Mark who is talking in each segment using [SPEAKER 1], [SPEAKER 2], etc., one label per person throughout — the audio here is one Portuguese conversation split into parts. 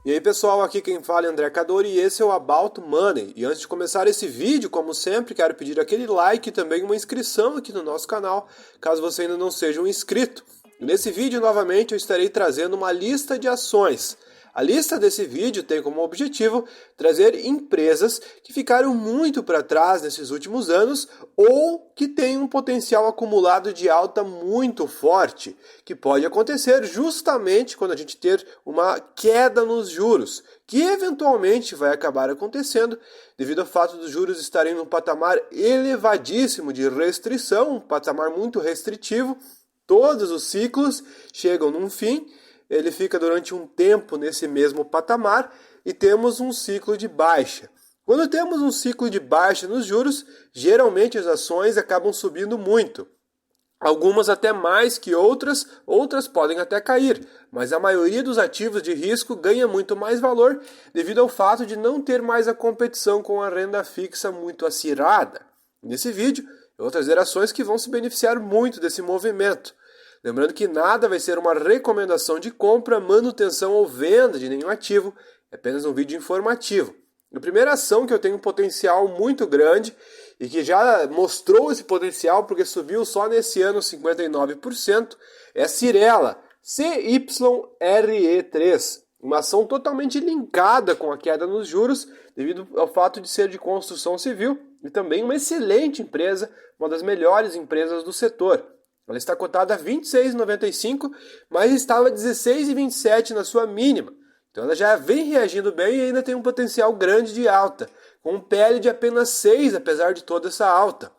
[SPEAKER 1] E aí pessoal, aqui quem fala é André Cadori e esse é o About Money. E antes de começar esse vídeo, como sempre, quero pedir aquele like e também uma inscrição aqui no nosso canal, caso você ainda não seja um inscrito. E nesse vídeo, novamente, eu estarei trazendo uma lista de ações. A lista desse vídeo tem como objetivo trazer empresas que ficaram muito para trás nesses últimos anos ou que têm um potencial acumulado de alta muito forte, que pode acontecer justamente quando a gente ter uma queda nos juros, que eventualmente vai acabar acontecendo devido ao fato dos juros estarem num patamar elevadíssimo de restrição, um patamar muito restritivo. Todos os ciclos chegam num fim. Ele fica durante um tempo nesse mesmo patamar e temos um ciclo de baixa. Quando temos um ciclo de baixa nos juros, geralmente as ações acabam subindo muito. Algumas até mais que outras podem até cair, mas a maioria dos ativos de risco ganha muito mais valor devido ao fato de não ter mais a competição com a renda fixa muito acirrada. Nesse vídeo, eu vou trazer ações que vão se beneficiar muito desse movimento. Lembrando que nada vai ser uma recomendação de compra, manutenção ou venda de nenhum ativo, é apenas um vídeo informativo. A primeira ação que eu tenho um potencial muito grande e que já mostrou esse potencial porque subiu só nesse ano 59%, é a Cyrela, CYRE3, uma ação totalmente linkada com a queda nos juros devido ao fato de ser de construção civil e também uma excelente empresa, uma das melhores empresas do setor. Ela está cotada a R$ 26,95, mas estava a R$ 16,27 na sua mínima. Então ela já vem reagindo bem e ainda tem um potencial grande de alta, com um PL de apenas 6, apesar de toda essa alta.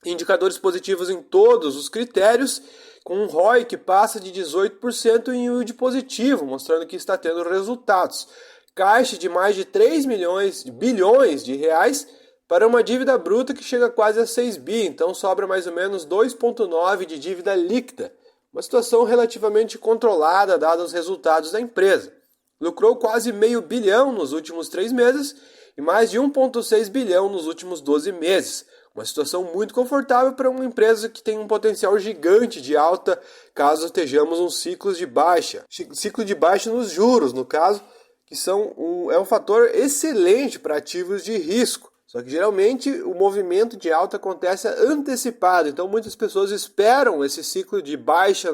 [SPEAKER 1] Indicadores positivos em todos os critérios, com um ROI que passa de 18% e um yield positivo, mostrando que está tendo resultados. Caixa de mais de 3 bilhões de reais, para uma dívida bruta que chega quase a 6 bi, então sobra mais ou menos 2,9 de dívida líquida. Uma situação relativamente controlada, dados os resultados da empresa. Lucrou quase meio bilhão nos últimos 3 meses e mais de 1,6 bilhão nos últimos 12 meses. Uma situação muito confortável para uma empresa que tem um potencial gigante de alta, caso estejamos um ciclo de baixa. Ciclo de baixa nos juros, no caso, que é um fator excelente para ativos de risco. Só que geralmente o movimento de alta acontece antecipado, então muitas pessoas esperam esse ciclo de baixa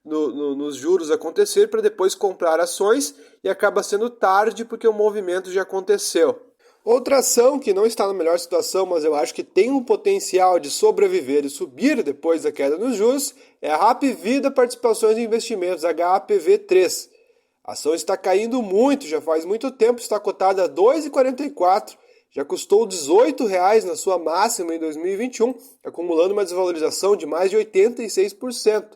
[SPEAKER 1] nos juros acontecer para depois comprar ações e acaba sendo tarde porque o movimento já aconteceu. Outra ação que não está na melhor situação, mas eu acho que tem um potencial de sobreviver e subir depois da queda nos juros, é a Hapvida Participações e Investimentos, HAPV3. A ação está caindo muito, já faz muito tempo, está cotada a R$ 2,44. Já custou R$ 18 na sua máxima em 2021, acumulando uma desvalorização de mais de 86%.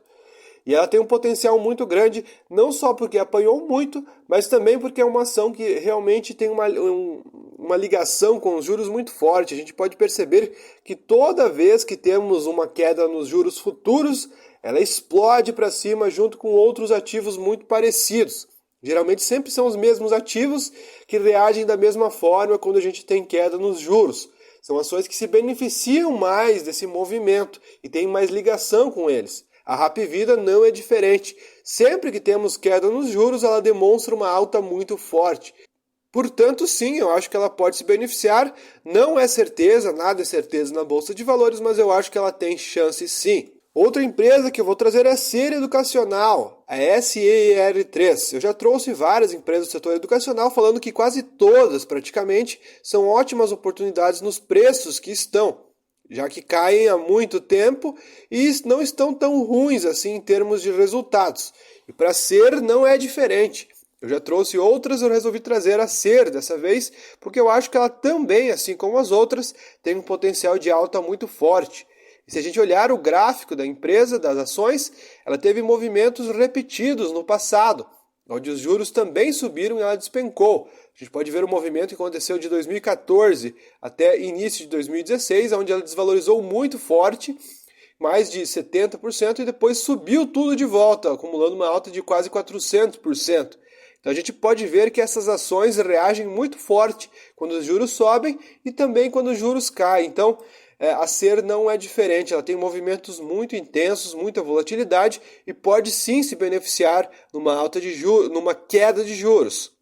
[SPEAKER 1] E ela tem um potencial muito grande, não só porque apanhou muito, mas também porque é uma ação que realmente tem uma ligação com os juros muito forte. A gente pode perceber que toda vez que temos uma queda nos juros futuros, ela explode para cima junto com outros ativos muito parecidos. Geralmente sempre são os mesmos ativos que reagem da mesma forma quando a gente tem queda nos juros. São ações que se beneficiam mais desse movimento e têm mais ligação com eles. A Hapvida não é diferente. Sempre que temos queda nos juros, ela demonstra uma alta muito forte. Portanto, sim, eu acho que ela pode se beneficiar. Não é certeza, nada é certeza na Bolsa de Valores, mas eu acho que ela tem chance sim. Outra empresa que eu vou trazer é a Ser Educacional, a SER3. Eu já trouxe várias empresas do setor educacional falando que quase todas, praticamente, são ótimas oportunidades nos preços que estão, já que caem há muito tempo e não estão tão ruins assim em termos de resultados. E para a Ser não é diferente. Eu já trouxe outras, eu resolvi trazer a Ser dessa vez, porque eu acho que ela também, assim como as outras, tem um potencial de alta muito forte. E se a gente olhar o gráfico da empresa, das ações, ela teve movimentos repetidos no passado, onde os juros também subiram e ela despencou. A gente pode ver o movimento que aconteceu de 2014 até início de 2016, onde ela desvalorizou muito forte, mais de 70%, e depois subiu tudo de volta, acumulando uma alta de quase 400%. Então a gente pode ver que essas ações reagem muito forte quando os juros sobem e também quando os juros caem. Então a Ser não é diferente, ela tem movimentos muito intensos, muita volatilidade e pode sim se beneficiar numa queda de juros.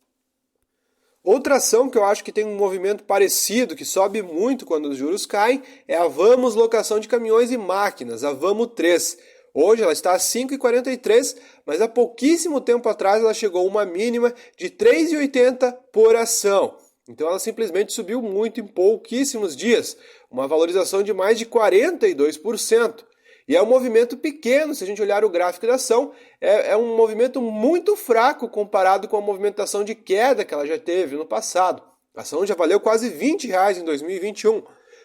[SPEAKER 1] Outra ação que eu acho que tem um movimento parecido, que sobe muito quando os juros caem, é a Vamos Locação de Caminhões e Máquinas, a Vamos 3. Hoje ela está a 5,43, mas há pouquíssimo tempo atrás ela chegou a uma mínima de 3,80 por ação. Então ela simplesmente subiu muito em pouquíssimos dias, uma valorização de mais de 42%. E é um movimento pequeno, se a gente olhar o gráfico da ação, é um movimento muito fraco comparado com a movimentação de queda que ela já teve no passado. A ação já valeu quase R$20 em 2021.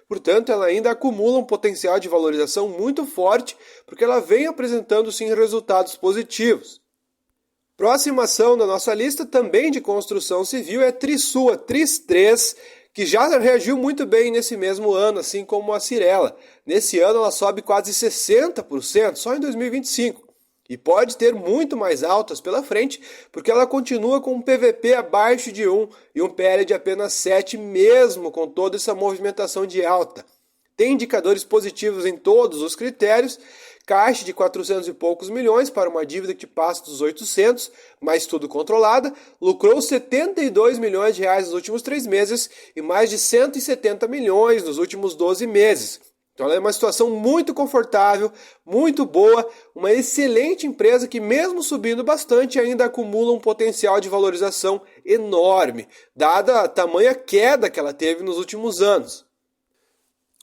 [SPEAKER 1] Portanto, ela ainda acumula um potencial de valorização muito forte, porque ela vem apresentando sim resultados positivos. Próxima ação da nossa lista, também de construção civil, é a Trisul, a Tris 3, que já reagiu muito bem nesse mesmo ano, assim como a Cyrela. Nesse ano ela sobe quase 60%, só em 2025. E pode ter muito mais altas pela frente, porque ela continua com um PVP abaixo de 1 e um PL de apenas 7, mesmo com toda essa movimentação de alta. Tem indicadores positivos em todos os critérios, caixa de 400 e poucos milhões para uma dívida que passa dos 800, mas tudo controlada, lucrou 72 milhões de reais nos últimos 3 meses e mais de 170 milhões nos últimos 12 meses. Então ela é uma situação muito confortável, muito boa, uma excelente empresa que mesmo subindo bastante ainda acumula um potencial de valorização enorme, dada a tamanha queda que ela teve nos últimos anos.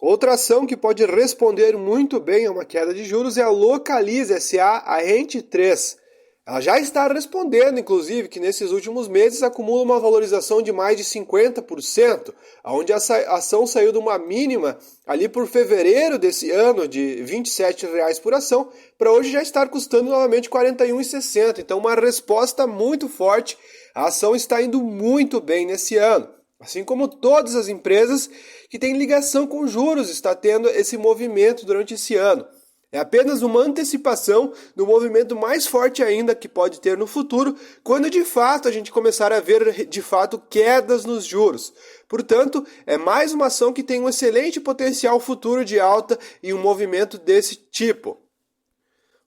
[SPEAKER 1] Outra ação que pode responder muito bem a uma queda de juros é a Localiza S.A., a Rente 3. Ela já está respondendo, inclusive, que nesses últimos meses acumula uma valorização de mais de 50%, onde a ação saiu de uma mínima ali por fevereiro desse ano de R$ 27 por ação, para hoje já estar custando novamente R$ 41,60. Então uma resposta muito forte, a ação está indo muito bem nesse ano. Assim como todas as empresas que têm ligação com juros está tendo esse movimento durante esse ano. É apenas uma antecipação do movimento mais forte ainda que pode ter no futuro, quando de fato a gente começar a ver de fato quedas nos juros. Portanto, é mais uma ação que tem um excelente potencial futuro de alta e um movimento desse tipo.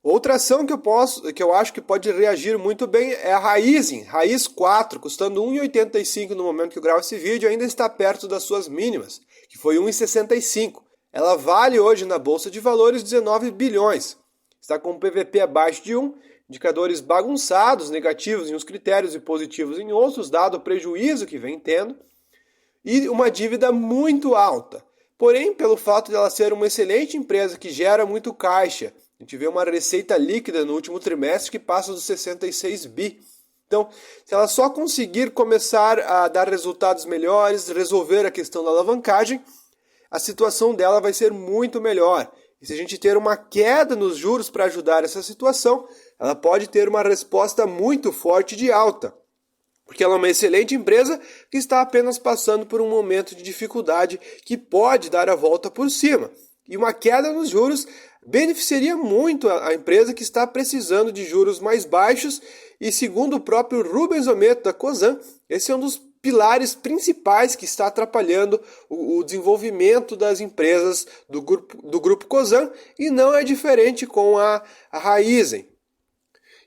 [SPEAKER 1] Outra ação que eu acho que pode reagir muito bem é a Raízen, Raiz 4, custando R$ 1,85 no momento que eu gravo esse vídeo, ainda está perto das suas mínimas, que foi R$ 1,65. Ela vale hoje na Bolsa de Valores 19 bilhões. Está com um PVP abaixo de 1, indicadores bagunçados, negativos em uns critérios e positivos em outros, dado o prejuízo que vem tendo, e uma dívida muito alta. Porém, pelo fato de ela ser uma excelente empresa que gera muito caixa, a gente vê uma receita líquida no último trimestre que passa dos 66 bi. Então, se ela só conseguir começar a dar resultados melhores, resolver a questão da alavancagem, a situação dela vai ser muito melhor. E se a gente ter uma queda nos juros para ajudar essa situação, ela pode ter uma resposta muito forte de alta. Porque ela é uma excelente empresa que está apenas passando por um momento de dificuldade que pode dar a volta por cima. E uma queda nos juros beneficiaria muito a empresa que está precisando de juros mais baixos e, segundo o próprio Rubens Ometo da Cosan, esse é um dos pilares principais que está atrapalhando o desenvolvimento das empresas do grupo Cosan e não é diferente com a Raízen.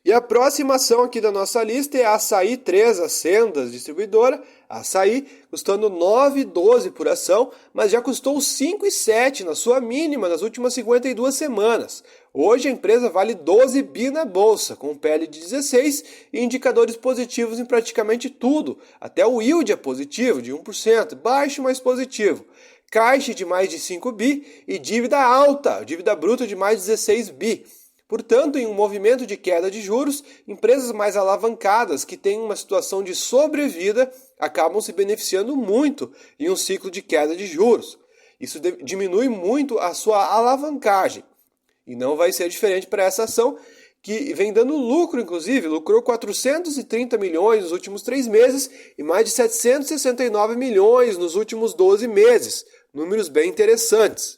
[SPEAKER 1] E a próxima ação aqui da nossa lista é a Assaí 3, a Sendas distribuidora. A Assaí custando R$ 9,12 por ação, mas já custou R$ 5,7 na sua mínima nas últimas 52 semanas. Hoje a empresa vale 12 bi na bolsa, com PL de 16 e indicadores positivos em praticamente tudo. Até o yield é positivo, de 1%, baixo, mas positivo. Caixa de mais de 5 bi e dívida alta, dívida bruta de mais de 16 bi. Portanto, em um movimento de queda de juros, empresas mais alavancadas que têm uma situação de sobrevida acabam se beneficiando muito em um ciclo de queda de juros. Isso diminui muito a sua alavancagem. E não vai ser diferente para essa ação, que vem dando lucro, inclusive, lucrou 430 milhões nos últimos 3 meses e mais de 769 milhões nos últimos 12 meses. Números bem interessantes.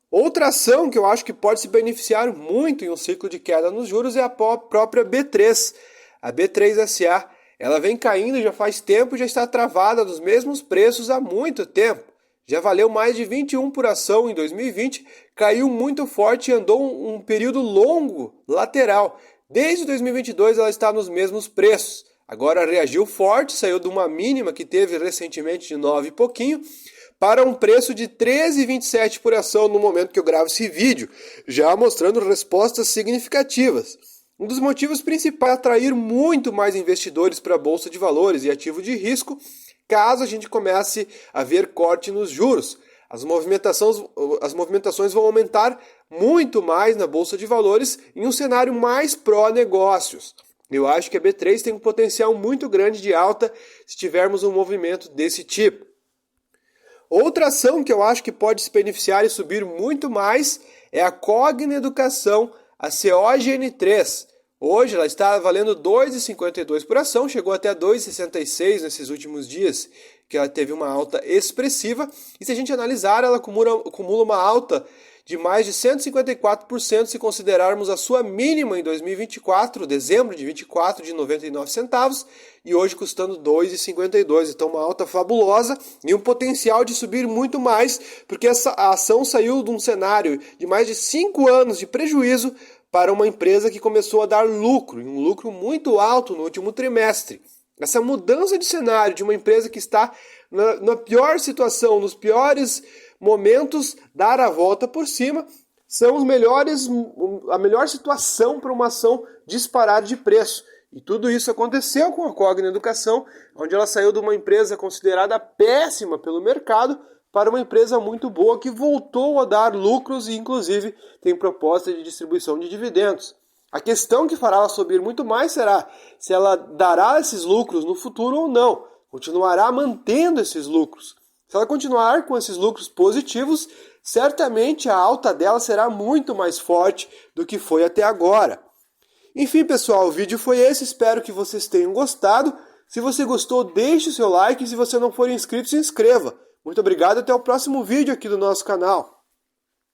[SPEAKER 1] Outra ação que eu acho que pode se beneficiar muito em um ciclo de queda nos juros é a própria B3. A B3SA, ela vem caindo já faz tempo e já está travada nos mesmos preços há muito tempo. Já valeu mais de 21 por ação em 2020, caiu muito forte e andou um período longo lateral. Desde 2022 ela está nos mesmos preços. Agora reagiu forte, saiu de uma mínima que teve recentemente de 9 e pouquinho, para um preço de 13,27 por ação no momento que eu gravo esse vídeo, já mostrando respostas significativas. Um dos motivos principais é atrair muito mais investidores para a Bolsa de Valores e ativo de risco, caso a gente comece a ver corte nos juros. As movimentações vão aumentar muito mais na Bolsa de Valores em um cenário mais pró-negócios. Eu acho que a B3 tem um potencial muito grande de alta se tivermos um movimento desse tipo. Outra ação que eu acho que pode se beneficiar e subir muito mais é a Cogna Educação, a COGN3. Hoje ela está valendo R$ 2,52 por ação, chegou até R$ 2,66 nesses últimos dias, que ela teve uma alta expressiva. E se a gente analisar, ela acumula uma alta de mais de 154% se considerarmos a sua mínima em 2024, dezembro de 24, de 99 centavos, e hoje custando R$ 2,52. Então uma alta fabulosa e um potencial de subir muito mais, porque a ação saiu de um cenário de mais de 5 anos de prejuízo para uma empresa que começou a dar lucro, e um lucro muito alto no último trimestre. Essa mudança de cenário de uma empresa que está na pior situação, nos piores momentos, dar a volta por cima, são a melhor situação para uma ação disparar de preço. E tudo isso aconteceu com a Cogna Educação, onde ela saiu de uma empresa considerada péssima pelo mercado para uma empresa muito boa que voltou a dar lucros e inclusive tem proposta de distribuição de dividendos. A questão que fará ela subir muito mais será se ela dará esses lucros no futuro ou não, continuará mantendo esses lucros. Se ela continuar com esses lucros positivos, certamente a alta dela será muito mais forte do que foi até agora. Enfim, pessoal, o vídeo foi esse, espero que vocês tenham gostado. Se você gostou, deixe o seu like e se você não for inscrito, se inscreva. Muito obrigado e até o próximo vídeo aqui do nosso canal.